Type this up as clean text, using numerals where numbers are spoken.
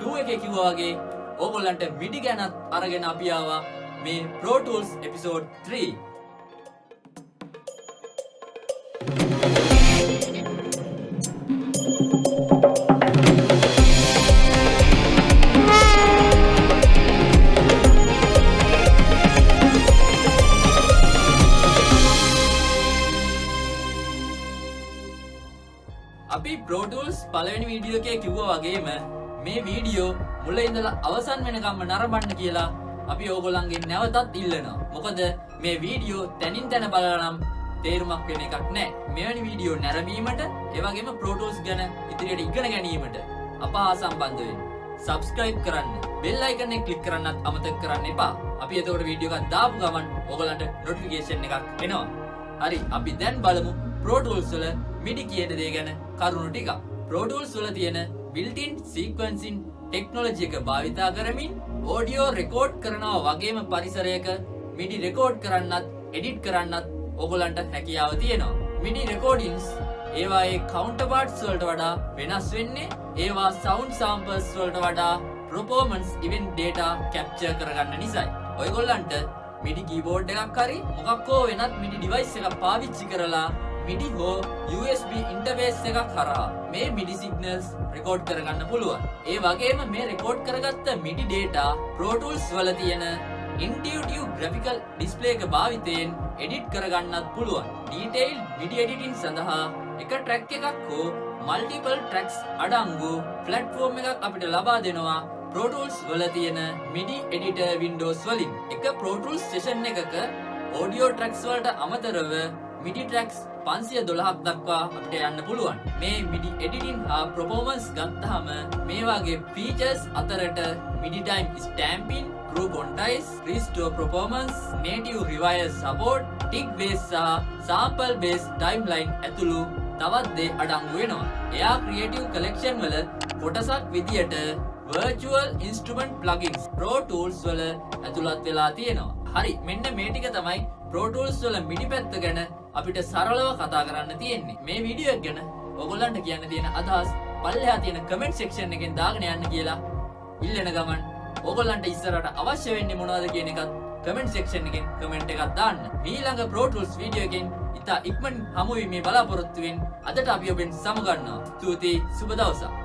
2 එකේ කිව්වා වගේ ඕගොල්ලන්ට MIDI ගැනත් අරගෙන අපි ආවා මේ Pro Tools episode 3. අපි Pro Tools පළවෙනි වීඩියෝ එකේ කිව්වා වගේම මේ වීඩියෝ මුල ඉඳලා අවසන් වෙනකම්ම නරඹන්න කියලා අපි ඕගොල්ලන්ගෙන් නැවතත් ඉල්ලනවා. මොකද මේ වීඩියෝ තනින් තන බලලා නම් තේරුමක් වෙන එකක් නැහැ. මෙවැනි වීඩියෝ නැරඹීමට ඒ වගේම Pro Tools ගැන ඉදිරියට ඉගෙන ගැනීමට අප හා සම්බන්ධ වෙන්න. subscribe කරන්න. bell icon එක click කරන්නත් අමතක කරන්න එපා. අපි එතකොට වීඩියෝ එකක් දාපු ගමන් ඕගොල්ලන්ට notification එකක් එනවා. හරි අපි දැන් බලමු Pro Tools වල MIDI කියන දේ ගැන කරුණු ටිකක්. Pro Tools වල තියෙන built-in sequencing technology එක භාවිතා කරමින් audio record කරනවා වගේම පරිසරයක MIDI record කරන්නත් edit කරන්නත් ඕගොල්ලන්ට හැකියාව තියෙනවා. MIDI recordings ඒවායේ counterparts වලට වඩා වෙනස් වෙන්නේ ඒවා sound samples වලට වඩා performance event data capture කරගන්න නිසායි. ඔයගොල්ලන්ට MIDI keyboard එකක් හරි මොකක් හෝ වෙනත් MIDI device එකක් පාවිච්චි කරලා MIDI හෝ USB interface එකක් හරහා මේ MIDI signals record කරගන්න පුළුවන්. ඒ වගේම මේ record කරගත්ත MIDI data Pro Tools වල තියෙන intuitive graphical display එක භාවිතයෙන් edit කරගන්නත් පුළුවන්. detailed MIDI editing සඳහා එක track එකක් හෝ multiple tracks අඩංගු platform එකක් අපිට ලබා දෙනවා Pro Tools වල තියෙන MIDI editor windows වලින්. එක Pro Tools session එකක audio tracks වලට අමතරව MIDI tracks 512ක් දක්වා අපිට යන්න පුළුවන්. මේ MIDI editing හා performance ගත්තාම මේ වගේ features අතරට MIDI time stamping, group quantize, restore performance, native rewire support, tick based සහ sample based timeline ඇතුළු තවත් දේ අඩංගු වෙනවා. එයා creative collection වල කොටසක් විදියට virtual instrument plugins Pro Tools වල ඇතුළත් වෙලා තියෙනවා. හරි මෙන්න මේ ටික තමයි Pro Tools වල MIDI පැත්ත ගැන අපිට සරලව කතා කරන්න තියෙන්නේ. මේ වීඩියෝ එක ගැන ඔයගොල්ලන්ට කියන්න තියෙන අදහස් පල්ලෙහා තියෙන comment section එකෙන් දාගෙන යන්න කියලා ඉල්ලන ගමන් ඔයගොල්ලන්ට ඉස්සරහට අවශ්‍ය වෙන්නේ මොනවද කියන එකත් comment section එකෙන් comment එකක් දාන්න. ඊළඟ Pro Tools වීඩියෝ එකෙන් ඉතා ඉක්මනින් හමු වීමේ බලාපොරොත්තු වෙමින් අදට අපි ඔබෙන් සමුගන්නවා. ස්තුතියි සුබ දවසක්.